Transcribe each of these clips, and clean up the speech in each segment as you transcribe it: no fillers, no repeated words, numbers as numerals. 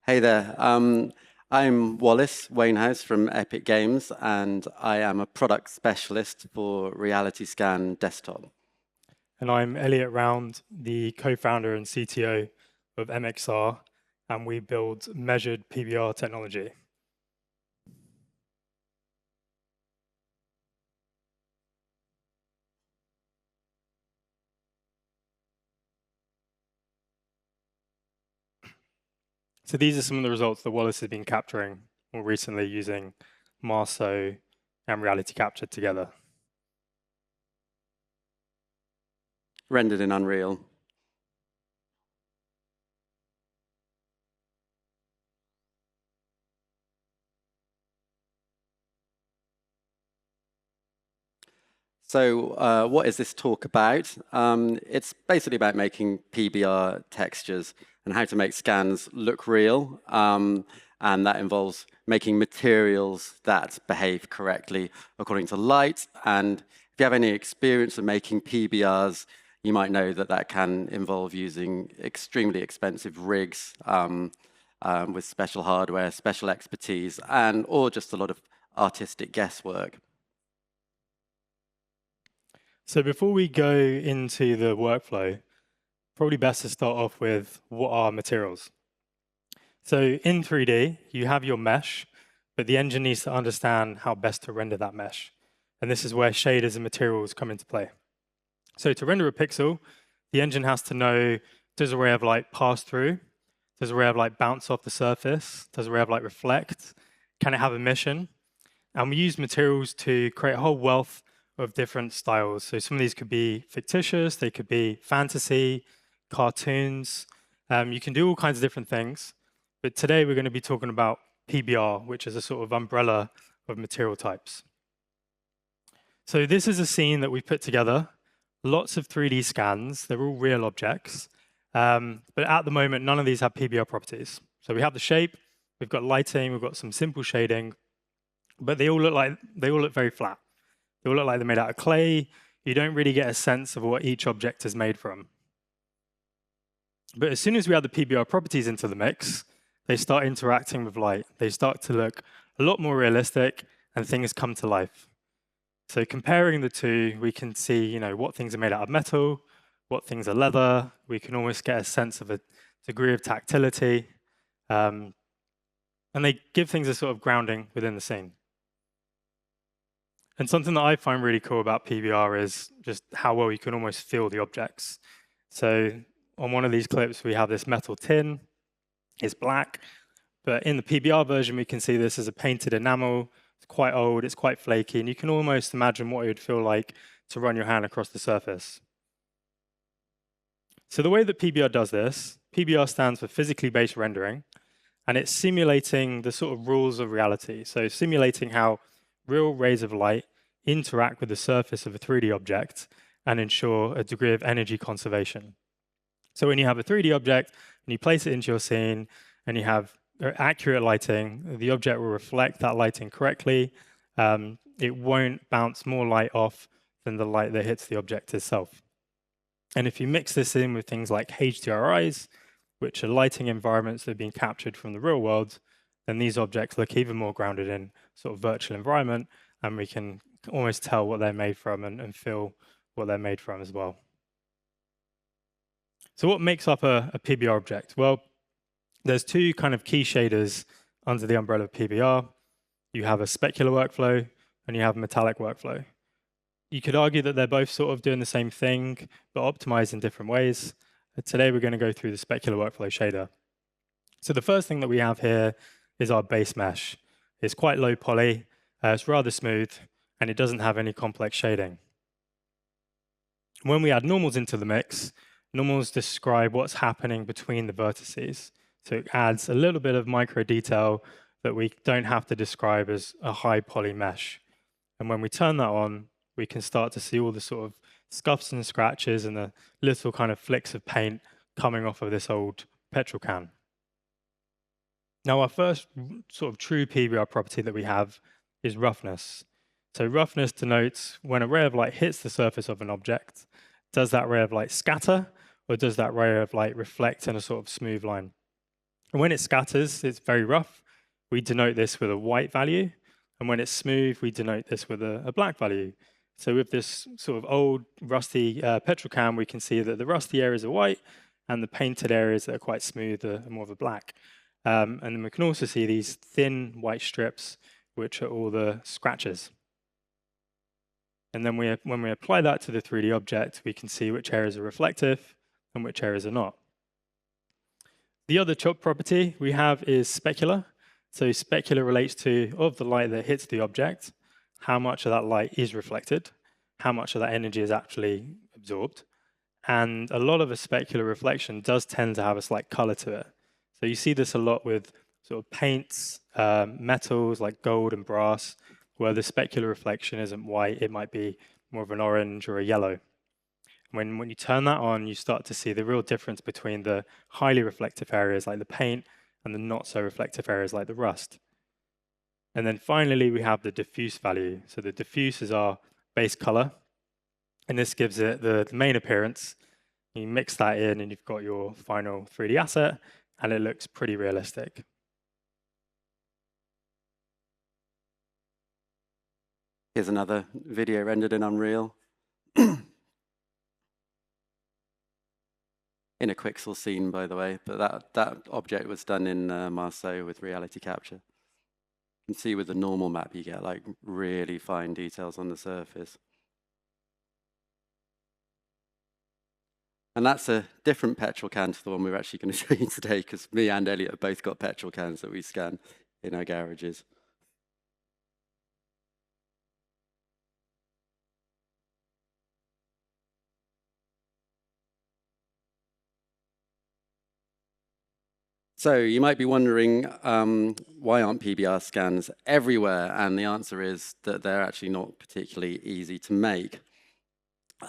Hey there. I'm Wallace Wainhouse from Epic Games, and I am a product specialist for RealityScan Desktop. And I'm Elliot Round, the co-founder and CTO of MXR, and we build measured PBR technology. So these are some of the results that Wallace has been capturing more recently using Marso and Reality Capture together. Rendered in Unreal. So what is this talk about? It's basically about making PBR textures and how to make scans look real. And that involves making materials that behave correctly according to light. And if you have any experience of making PBRs, you might know that that can involve using extremely expensive rigs with special hardware, special expertise, or just a lot of artistic guesswork. So before we go into the workflow, probably best to start off with what are materials. So in 3D, you have your mesh, but the engine needs to understand how best to render that mesh. And this is where shaders and materials come into play. So to render a pixel, the engine has to know, does a ray of light pass through? Does a ray of light bounce off the surface? Does a ray of light reflect? Can it have emission? And we use materials to create a whole wealth of different styles. So some of these could be fictitious, they could be fantasy, cartoons. You can do all kinds of different things. But today we're going to be talking about PBR, which is a sort of umbrella of material types. So this is a scene that we put together. Lots of 3D scans. They're all real objects. But at the moment, none of these have PBR properties. So we have the shape, we've got lighting, we've got some simple shading, but they all look very flat. They all look like they're made out of clay. You don't really get a sense of what each object is made from. But as soon as we add the PBR properties into the mix, they start interacting with light. They start to look a lot more realistic, and things come to life. So comparing the two, we can see, what things are made out of metal, what things are leather. We can almost get a sense of a degree of tactility. And they give things a sort of grounding within the scene. And something that I find really cool about PBR is just how well you can almost feel the objects. So on one of these clips, we have this metal tin. It's black. But in the PBR version, we can see this as a painted enamel. It's quite old. It's quite flaky. And you can almost imagine what it would feel like to run your hand across the surface. So the way that PBR does this, PBR stands for physically based rendering. And it's simulating the sort of rules of reality. So simulating how real rays of light interact with the surface of a 3D object and ensure a degree of energy conservation. So when you have a 3D object and you place it into your scene and you have accurate lighting, the object will reflect that lighting correctly. It won't bounce more light off than the light that hits the object itself. And if you mix this in with things like HDRIs, which are lighting environments that have been captured from the real world, then these objects look even more grounded in sort of virtual environment, and we can almost tell what they're made from and feel what they're made from as well. So what makes up a PBR object? Well, there's two kind of key shaders under the umbrella of PBR. You have a specular workflow and you have a metallic workflow. You could argue that they're both sort of doing the same thing, but optimized in different ways. Today, we're going to go through the specular workflow shader. So the first thing that we have here is our base mesh. It's quite low poly, it's rather smooth, and it doesn't have any complex shading. When we add normals into the mix, normals describe what's happening between the vertices. So it adds a little bit of micro detail that we don't have to describe as a high poly mesh. And when we turn that on, we can start to see all the sort of scuffs and scratches and the little kind of flicks of paint coming off of this old petrol can. Now, our first sort of true PBR property that we have is roughness. So roughness denotes when a ray of light hits the surface of an object, does that ray of light scatter, or does that ray of light reflect in a sort of smooth line? And when it scatters, it's very rough. We denote this with a white value. And when it's smooth, we denote this with a black value. So with this sort of old rusty petrocam, we can see that the rusty areas are white and the painted areas that are quite smooth are more of a black. And then we can also see these thin white strips, which are all the scratches. And then when we apply that to the 3D object, we can see which areas are reflective and which areas are not. The other chalk property we have is specular. So specular relates to, of the light that hits the object, how much of that light is reflected, how much of that energy is actually absorbed. And a lot of a specular reflection does tend to have a slight color to it. So you see this a lot with sort of paints, metals like gold and brass, where the specular reflection isn't white, it might be more of an orange or a yellow. When you turn that on, you start to see the real difference between the highly reflective areas like the paint and the not so reflective areas like the rust. And then finally, we have the diffuse value. So the diffuse is our base color, and this gives it the main appearance. You mix that in and you've got your final 3D asset, and it looks pretty realistic. Here's another video rendered in Unreal. In a Quixel scene, by the way, but that object was done in Marso with reality capture. You can see with the normal map, you get like really fine details on the surface. And that's a different petrol can to the one we're actually going to show you today, because me and Elliot have both got petrol cans that we scan in our garages. So you might be wondering, why aren't PBR scans everywhere? And the answer is that they're actually not particularly easy to make.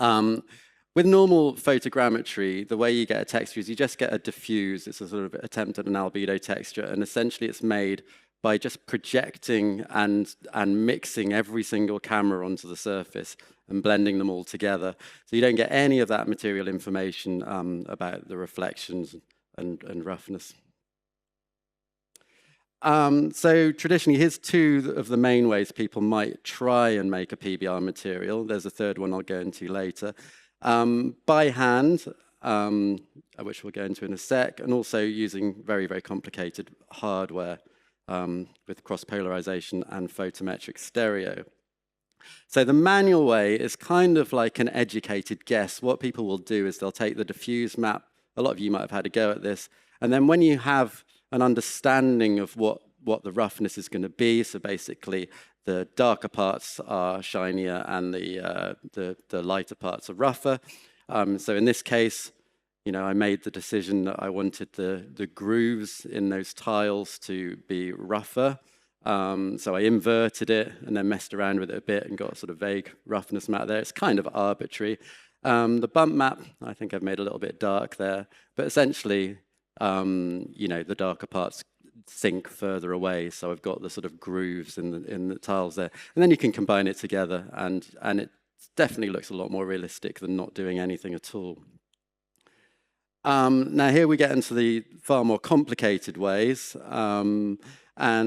With normal photogrammetry, the way you get a texture is you just get a diffuse. It's a sort of attempt at an albedo texture, and essentially it's made by just projecting and mixing every single camera onto the surface and blending them all together. So you don't get any of that material information about the reflections and roughness. So traditionally, here's two of the main ways people might try and make a PBR material. There's a third one I'll go into later. By hand, which we'll go into in a sec, and also using very, very complicated hardware with cross-polarization and photometric stereo. So the manual way is kind of like an educated guess. What people will do is they'll take the diffuse map. A lot of you might have had a go at this. And then when you have an understanding of what the roughness is going to be, so basically the darker parts are shinier and the lighter parts are rougher. So in this case, you know, I made the decision that I wanted the grooves in those tiles to be rougher. So I inverted it and then messed around with it a bit and got a sort of vague roughness map there. It's kind of arbitrary. The bump map, I think I've made a little bit dark there, but essentially, you know, the darker parts sink further away, so I've got the sort of grooves in the tiles there, and then you can combine it together, and it definitely looks a lot more realistic than not doing anything at all. Now here we get into the far more complicated ways, and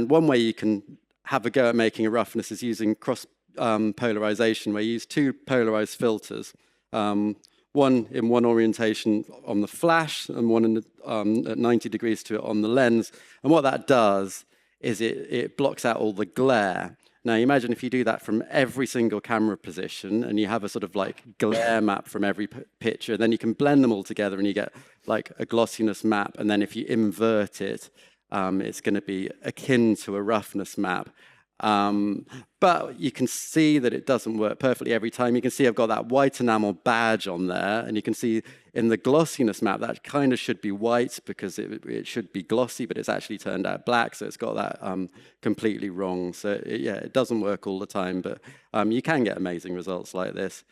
one way you can have a go at making a roughness is using cross polarization, where you use two polarized filters. One in one orientation on the flash and one in at 90 degrees to it on the lens. And what that does is it blocks out all the glare. Now, you imagine if you do that from every single camera position and you have a sort of like glare map from every picture, then you can blend them all together and you get like a glossiness map. And then if you invert it, it's going to be akin to a roughness map. But you can see that it doesn't work perfectly every time. You can see I've got that white enamel badge on there, and you can see in the glossiness map that kind of should be white because it should be glossy, but it's actually turned out black, so it's got that completely wrong. So yeah, it doesn't work all the time, but you can get amazing results like this.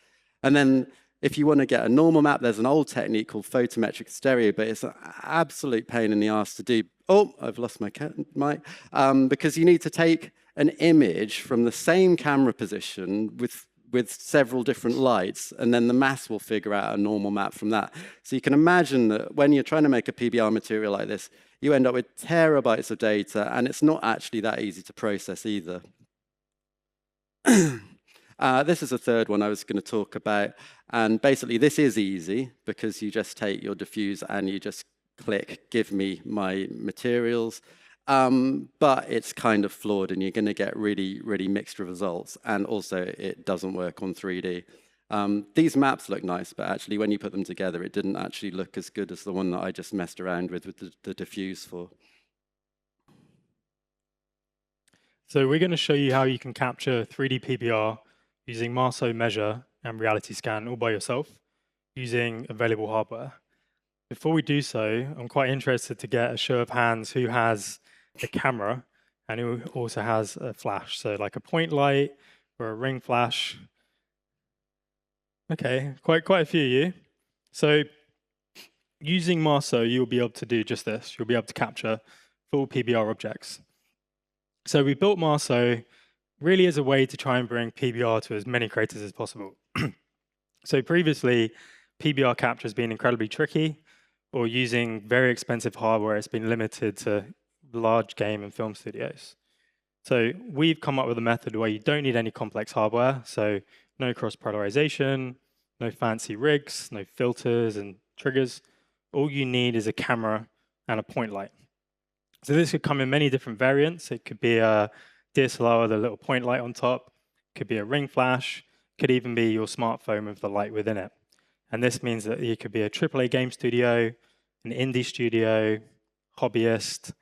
And then if you want to get a normal map, there's an old technique called photometric stereo, but it's an absolute pain in the ass to do. Oh, I've lost my mic. Because you need to take an image from the same camera position with with several different lights, and then the maths will figure out a normal map from that. So you can imagine that when you're trying to make a PBR material like this, you end up with terabytes of data, and it's not actually that easy to process either. This is a third one I was going to talk about, and basically this is easy because you just take your diffuse and you just click, give me my materials. But it's kind of flawed, and you're going to get really, really mixed results. And also, it doesn't work on 3D. These maps look nice, but actually, when you put them together, it didn't actually look as good as the one that I just messed around with the diffuse for. So we're going to show you how you can capture 3D PBR using Marso Measure and RealityScan all by yourself using available hardware. Before we do so, I'm quite interested to get a show of hands who has a camera and who also has a flash, so like a point light or a ring flash. Okay, quite a few of you. So using Marso, you'll be able to do just this. You'll be able to capture full PBR objects. So we built Marso really as a way to try and bring PBR to as many creators as possible. So previously, PBR capture has been incredibly tricky, or using very expensive hardware, it's been limited to large game and film studios. So we've come up with a method where you don't need any complex hardware, so no cross-polarization, no fancy rigs, no filters and triggers. All you need is a camera and a point light. So this could come in many different variants. It could be a DSLR with a little point light on top, could be a ring flash, could even be your smartphone with the light within it. And this means that you could be a AAA game studio, an indie studio, hobbyist,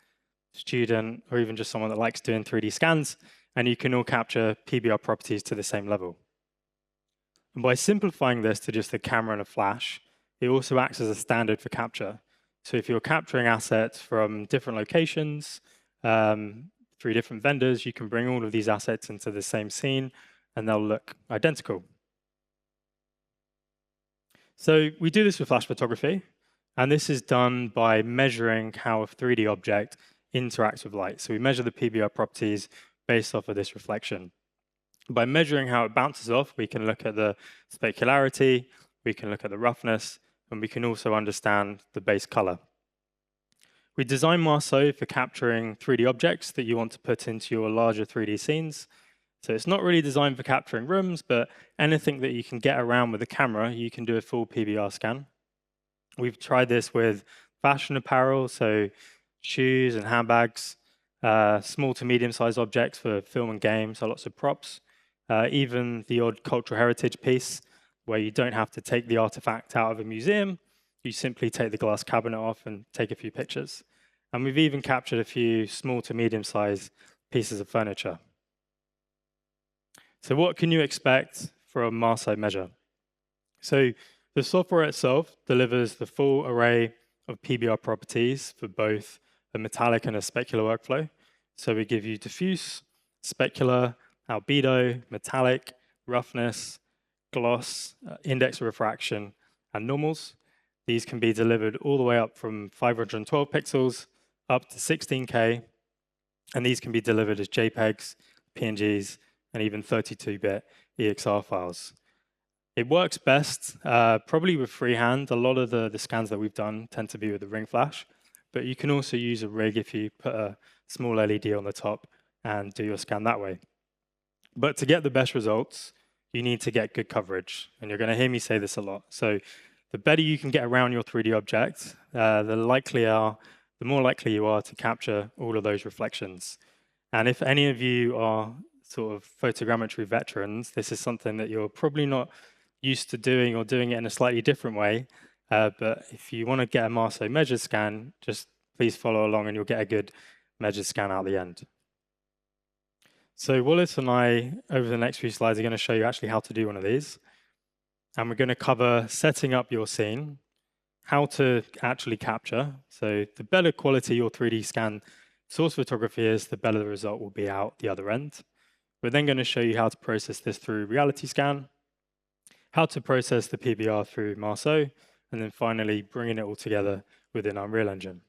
student, or even just someone that likes doing 3D scans, and you can all capture PBR properties to the same level. And by simplifying this to just a camera and a flash, it also acts as a standard for capture. So if you're capturing assets from different locations, through different vendors, you can bring all of these assets into the same scene, and they'll look identical. So we do this with flash photography, and this is done by measuring how a 3D object interacts with light. So we measure the PBR properties based off of this reflection. By measuring how it bounces off, we can look at the specularity, we can look at the roughness, and we can also understand the base color. We designed Marso for capturing 3D objects that you want to put into your larger 3D scenes. So it's not really designed for capturing rooms, but anything that you can get around with a camera, you can do a full PBR scan. We've tried this with fashion apparel, so shoes and handbags, small to medium-sized objects for film and games, so lots of props, even the odd cultural heritage piece where you don't have to take the artifact out of a museum. You simply take the glass cabinet off and take a few pictures. And we've even captured a few small to medium-sized pieces of furniture. So what can you expect from Marso Measure? So the software itself delivers the full array of PBR properties for both a metallic and a specular workflow. So we give you diffuse, specular, albedo, metallic, roughness, gloss, index of refraction, and normals. These can be delivered all the way up from 512 pixels up to 16K, and these can be delivered as JPEGs, PNGs, and even 32-bit EXR files. It works best probably with freehand. A lot of the scans that we've done tend to be with the ring flash, but you can also use a rig if you put a small LED on the top and do your scan that way. But to get the best results, you need to get good coverage, and you're going to hear me say this a lot. So the better you can get around your 3D object, the more likely you are to capture all of those reflections. And if any of you are sort of photogrammetry veterans, this is something that you're probably not used to doing or doing it in a slightly different way. But if you want to get a Marso measured scan, just please follow along and you'll get a good measured scan out the end. So Wallace and I, over the next few slides, are going to show you actually how to do one of these. And we're going to cover setting up your scene, how to actually capture. So the better quality your 3D scan source photography is, the better the result will be out the other end. We're then going to show you how to process this through RealityScan, how to process the PBR through Marso, and then finally bringing it all together within Unreal Engine.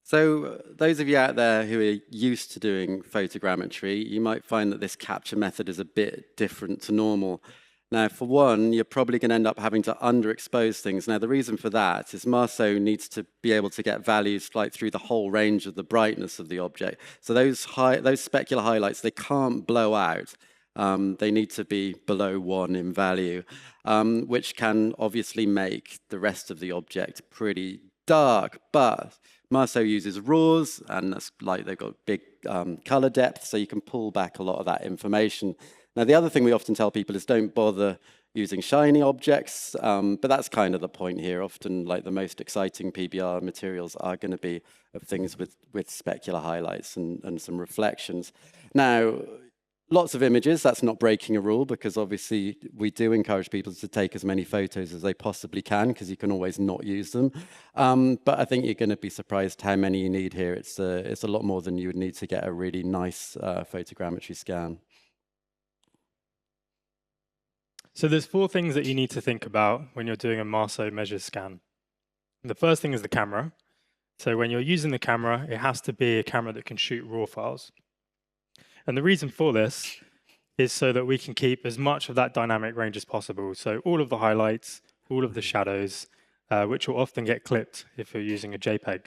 So those of you out there who are used to doing photogrammetry, you might find that this capture method is a bit different to normal. Now, for one, you're probably going to end up having to underexpose things. Now, the reason for that is Marso needs to be able to get values like through the whole range of the brightness of the object. So those specular highlights, they can't blow out. They need to be below 1 in value, which can obviously make the rest of the object pretty dark. But Marso uses RAWs, and that's like they've got big color depth, so you can pull back a lot of that information. Now, the other thing we often tell people is don't bother using shiny objects, but that's kind of the point here. Often, like the most exciting PBR materials are going to be of things with specular highlights and some reflections. Now, lots of images, that's not breaking a rule, because obviously we do encourage people to take as many photos as they possibly can, because you can always not use them. But I think you're going to be surprised how many you need here. It's a lot more than you would need to get a really nice photogrammetry scan. So there's 4 things that you need to think about when you're doing a Marso measure scan. The first thing is the camera. So when you're using the camera, it has to be a camera that can shoot RAW files. And the reason for this is so that we can keep as much of that dynamic range as possible. So all of the highlights, all of the shadows, which will often get clipped if you're using a JPEG.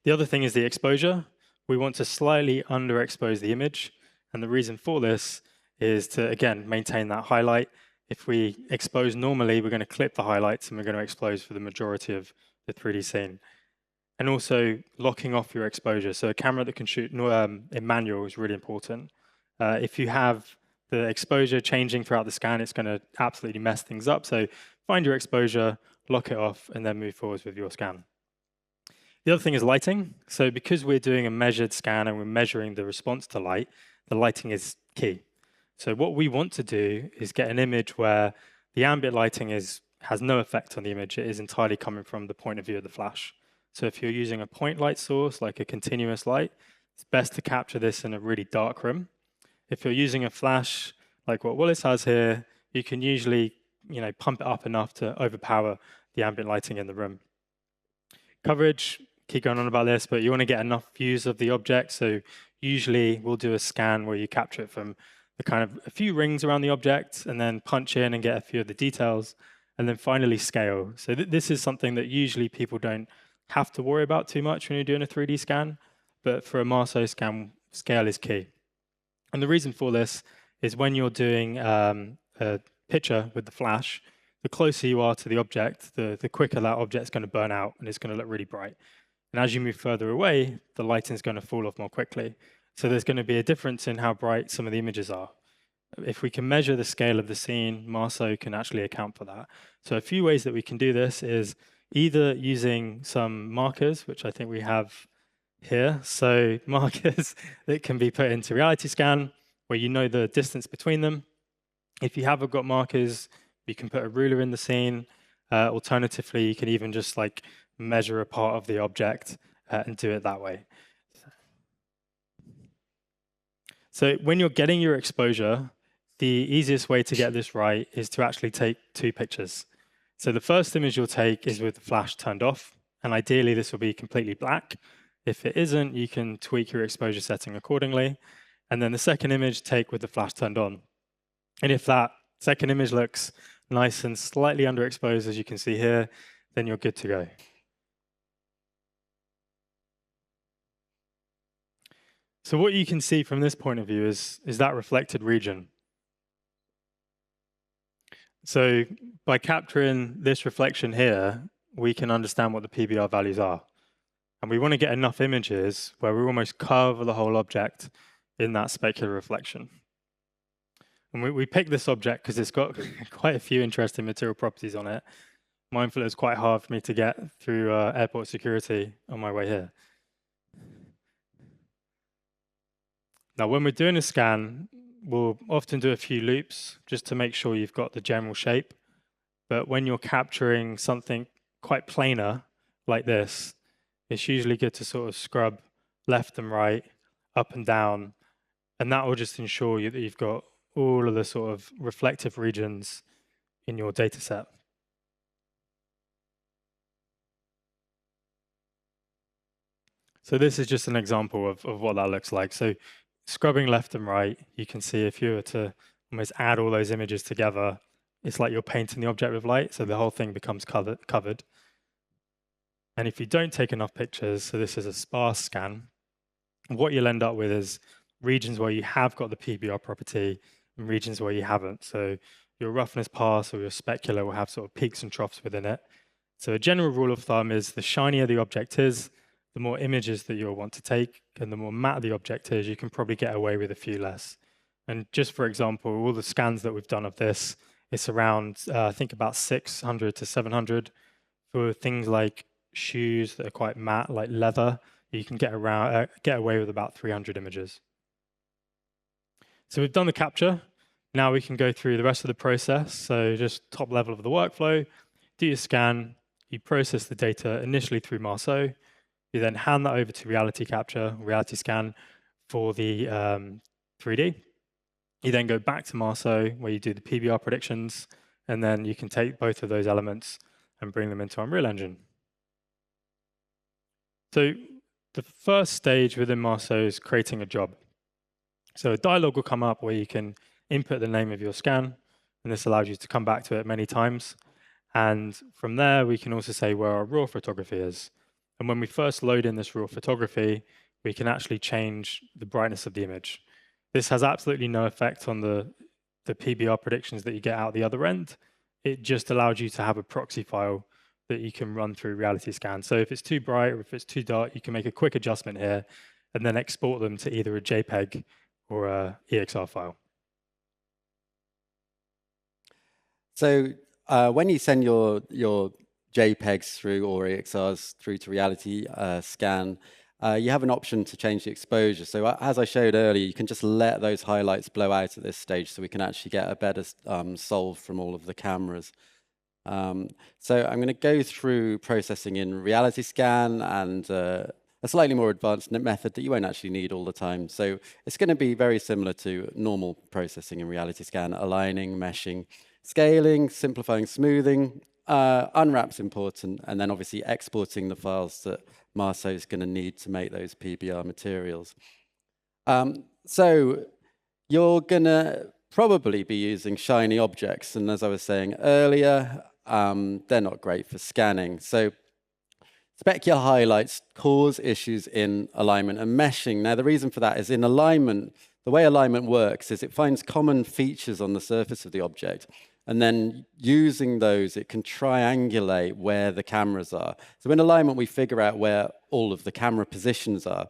The other thing is the exposure. We want to slightly underexpose the image. And the reason for this is to, again, maintain that highlight. If we expose normally, we're going to clip the highlights and we're going to expose for the majority of the 3D scene. And also locking off your exposure. So a camera that can shoot in manual is really important. If you have the exposure changing throughout the scan, it's going to absolutely mess things up. So find your exposure, lock it off, and then move forwards with your scan. The other thing is lighting. So because we're doing a measured scan and we're measuring the response to light, the lighting is key. So what we want to do is get an image where the ambient lighting has no effect on the image. It is entirely coming from the point of view of the flash. So if you're using a point light source, like a continuous light, it's best to capture this in a really dark room. If you're using a flash, like what Wallace has here, you can usually pump it up enough to overpower the ambient lighting in the room. Coverage, keep going on about this, but you want to get enough views of the object. So usually we'll do a scan where you capture it from the kind of a few rings around the object and then punch in and get a few of the details. And then finally scale. So this is something that usually people don't have to worry about too much when you're doing a 3D scan, but for a Marso scan, scale is key. And the reason for this is when you're doing a picture with the flash, the closer you are to the object, the quicker that object's going to burn out and it's going to look really bright. And as you move further away, the lighting is going to fall off more quickly. So there's going to be a difference in how bright some of the images are. If we can measure the scale of the scene, Marso can actually account for that. So a few ways that we can do this is either using some markers, which I think we have here. So markers that can be put into RealityScan, where you know the distance between them. If you haven't got markers, you can put a ruler in the scene. Alternatively, you can even just measure a part of the object and do it that way. So when you're getting your exposure, the easiest way to get this right is to actually take 2 pictures. So the first image you'll take is with the flash turned off, and ideally this will be completely black. If it isn't, you can tweak your exposure setting accordingly. And then the second image, take with the flash turned on. And if that second image looks nice and slightly underexposed, as you can see here, then you're good to go. So what you can see from this point of view is that reflected region. So by capturing this reflection here, we can understand what the PBR values are. And we want to get enough images where we almost cover the whole object in that specular reflection. And we picked this object because it's got quite a few interesting material properties on it. Mindful it was quite hard for me to get through airport security on my way here. Now, when we're doing a scan, we'll often do a few loops just to make sure you've got the general shape. But when you're capturing something quite planar like this, it's usually good to sort of scrub left and right, up and down, and that will just ensure that you've got all of the sort of reflective regions in your data set. So this is just an example of what that looks like. So scrubbing left and right, you can see if you were to almost add all those images together, it's like you're painting the object with light, so the whole thing becomes covered. And if you don't take enough pictures, so this is a sparse scan, what you'll end up with is regions where you have got the PBR property and regions where you haven't. So your roughness pass or your specular will have sort of peaks and troughs within it. So a general rule of thumb is the shinier the object is, the more images that you'll want to take, and the more matte the object is, you can probably get away with a few less. And just for example, all the scans that we've done of this, it's around, I think about 600 to 700. For things like shoes that are quite matte, like leather, you can get away with about 300 images. So we've done the capture. Now we can go through the rest of the process. So just top level of the workflow, do your scan, you process the data initially through Marso, you then hand that over to RealityScan for the 3D. You then go back to Marso where you do the PBR predictions, and then you can take both of those elements and bring them into Unreal Engine. So the first stage within Marso is creating a job. So a dialog will come up where you can input the name of your scan, and this allows you to come back to it many times. And from there, we can also say where our raw photography is. And when we first load in this raw photography, we can actually change the brightness of the image. This has absolutely no effect on the PBR predictions that you get out the other end. It just allows you to have a proxy file that you can run through RealityScan. So if it's too bright or if it's too dark, you can make a quick adjustment here and then export them to either a JPEG or a EXR file. So when you send your JPEGs through or EXRs through to RealityScan, you have an option to change the exposure. So as I showed earlier, you can just let those highlights blow out at this stage so we can actually get a better solve from all of the cameras. So I'm going to go through processing in RealityScan and a slightly more advanced method that you won't actually need all the time. So it's going to be very similar to normal processing in RealityScan: aligning, meshing, scaling, simplifying, smoothing. Unwrap's important, and then obviously exporting the files that Marso is going to need to make those PBR materials. So you're going to probably be using shiny objects, and as I was saying earlier, they're not great for scanning. So specular highlights cause issues in alignment and meshing. Now, the reason for that is in alignment, the way alignment works is it finds common features on the surface of the object, and then using those, it can triangulate where the cameras are. So in alignment, we figure out where all of the camera positions are.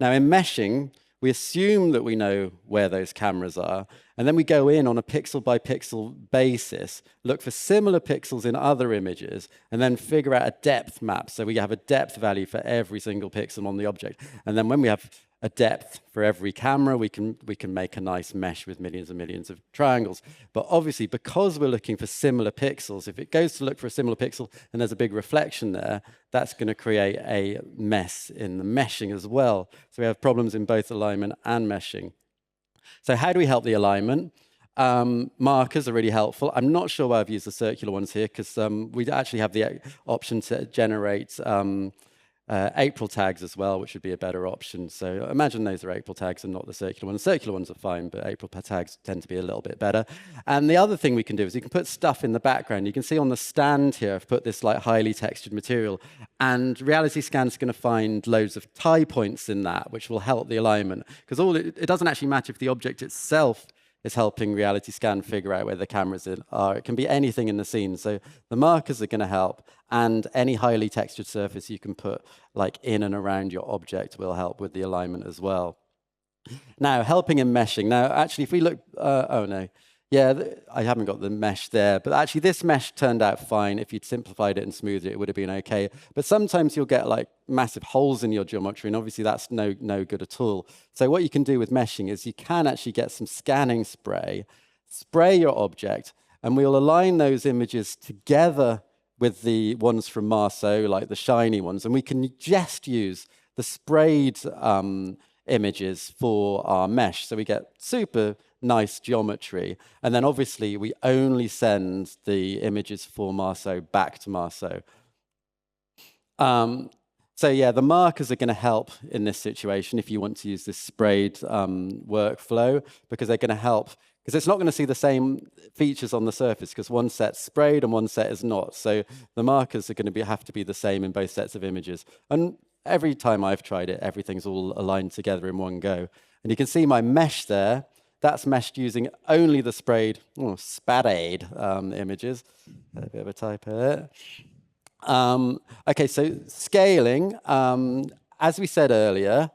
Now, in meshing, we assume that we know where those cameras are, and then we go in on a pixel by pixel basis, look for similar pixels in other images, and then figure out a depth map. So we have a depth value for every single pixel on the object. And then when we have a depth for every camera, we can make a nice mesh with millions and millions of triangles. But obviously, because we're looking for similar pixels, if it goes to look for a similar pixel and there's a big reflection there, that's going to create a mess in the meshing as well. So we have problems in both alignment and meshing. So how do we help the alignment? Markers are really helpful. I'm not sure why I've used the circular ones here, because we actually have the option to generate April tags as well, which would be a better option. So imagine those are April tags and not the circular ones. Circular ones are fine, but April tags tend to be a little bit better. And the other thing we can do is you can put stuff in the background. You can see on the stand here, I've put this like highly textured material, and RealityScan is going to find loads of tie points in that, which will help the alignment. Because it doesn't actually matter if the object itself is helping RealityScan figure out where the cameras are. It can be anything in the scene. So the markers are going to help, and any highly textured surface you can put like in and around your object will help with the alignment as well. Now, helping in meshing. Now, actually, if we look, oh no, yeah, I haven't got the mesh there, but actually this mesh turned out fine. If you'd simplified it and smoothed it, it would have been okay. But sometimes you'll get like massive holes in your geometry, and obviously that's no good at all. So what you can do with meshing is you can actually get some scanning spray your object, and we'll align those images together with the ones from Marso, like the shiny ones, and we can just use the sprayed images for our mesh. So we get super nice geometry. And then obviously we only send the images for Marso back to Marso. So yeah, the markers are going to help in this situation if you want to use this sprayed workflow, because they're going to help, because it's not going to see the same features on the surface, because one set's sprayed and one set is not. So the markers are going to have to be the same in both sets of images. And every time I've tried it, everything's all aligned together in one go. And you can see my mesh there. That's meshed using only the sprayed, spadade images. A bit of a typo there. Okay, so scaling, as we said earlier,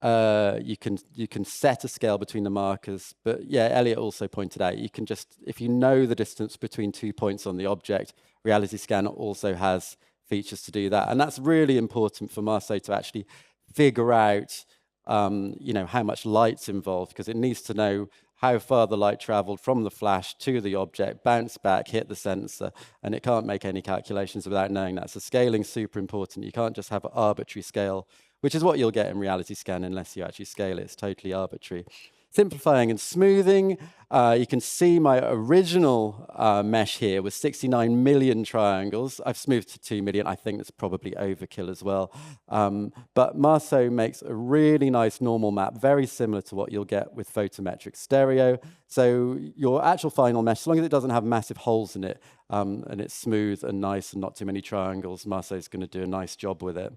you can set a scale between the markers, but yeah, Elliot also pointed out, you can just, if you know the distance between 2 points on the object, RealityScan also has features to do that. And that's really important for Marso to actually figure out, how much light's involved, because it needs to know how far the light traveled from the flash to the object, bounce back, hit the sensor, and it can't make any calculations without knowing that. So scaling's super important. You can't just have an arbitrary scale, which is what you'll get in RealityScan unless you actually scale it. It's totally arbitrary. Simplifying and smoothing. You can see my original mesh here was 69 million triangles. I've smoothed to 2 million. I think that's probably overkill as well. But Marso makes a really nice normal map, very similar to what you'll get with photometric stereo. So your actual final mesh, as long as it doesn't have massive holes in it, and it's smooth and nice and not too many triangles, Marso is going to do a nice job with it.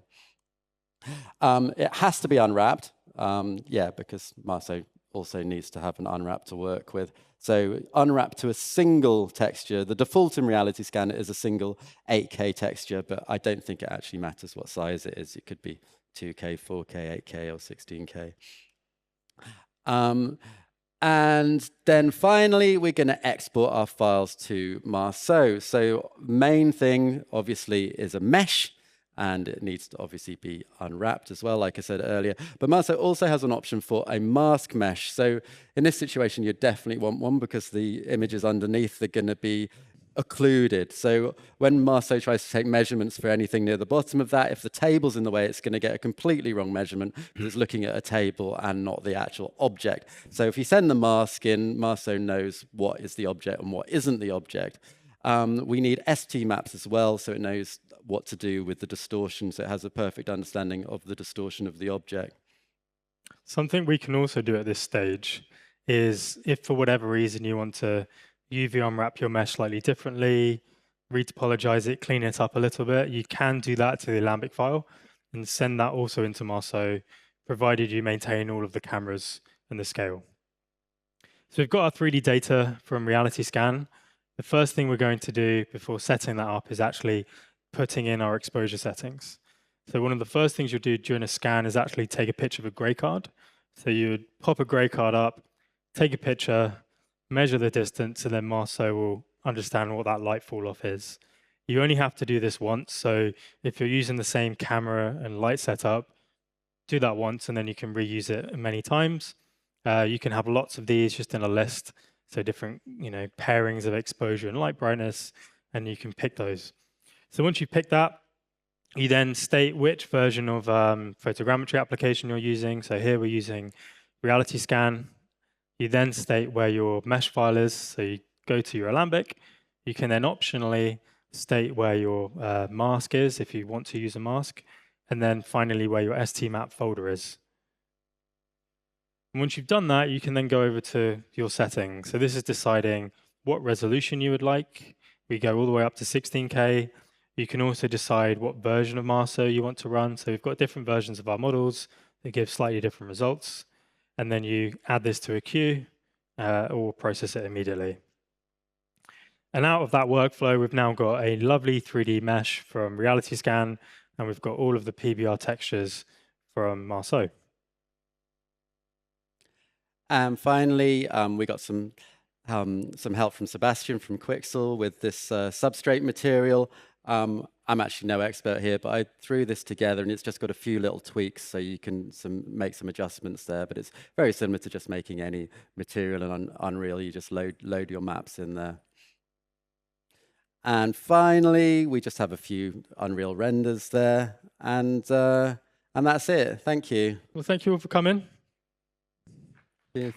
It has to be unwrapped, because Marso also needs to have an unwrap to work with. So unwrap to a single texture. The default in RealityScan is a single 8K texture, but I don't think it actually matters what size it is. It could be 2K, 4K, 8K, or 16K. And then finally, we're going to export our files to Marso. So main thing, obviously, is a mesh, and it needs to obviously be unwrapped as well, like I said earlier. But Marso also has an option for a mask mesh. So in this situation, you definitely want one because the images underneath are going to be occluded. So when Marso tries to take measurements for anything near the bottom of that, if the table's in the way, it's going to get a completely wrong measurement because it's looking at a table and not the actual object. So if you send the mask in, Marso knows what is the object and what isn't the object. We need ST maps as well, so it knows what to do with the distortion, so it has a perfect understanding of the distortion of the object. Something we can also do at this stage is, if for whatever reason you want to UV unwrap your mesh slightly differently, retopologize it, clean it up a little bit, you can do that to the Alembic file and send that also into Marso, provided you maintain all of the cameras and the scale. So we've got our 3D data from RealityScan. The first thing we're going to do before setting that up is actually putting in our exposure settings. So one of the first things you'll do during a scan is actually take a picture of a gray card. So you would pop a gray card up, take a picture, measure the distance, and then Marso will understand what that light fall off is. You only have to do this once. So if you're using the same camera and light setup, do that once, and then you can reuse it many times. You can have lots of these just in a list. So different, pairings of exposure and light brightness, and you can pick those. So once you pick that, you then state which version of photogrammetry application you're using. So here we're using RealityScan. You then state where your mesh file is. So you go to your Alembic. You can then optionally state where your mask is if you want to use a mask. And then finally where your STMap folder is. And once you've done that, you can then go over to your settings. So this is deciding what resolution you would like. We go all the way up to 16K. You can also decide what version of Marso you want to run. So we've got different versions of our models that give slightly different results. And then you add this to a queue or process it immediately. And out of that workflow, we've now got a lovely 3D mesh from RealityScan, and we've got all of the PBR textures from Marso. And finally, we got some help from Sebastian from Quixel with this substrate material. I'm actually no expert here, but I threw this together and it's just got a few little tweaks so you can make some adjustments there. But it's very similar to just making any material in Unreal. You just load your maps in there. And finally, we just have a few Unreal renders there. And that's it. Thank you. Well, thank you all for coming. Yeah.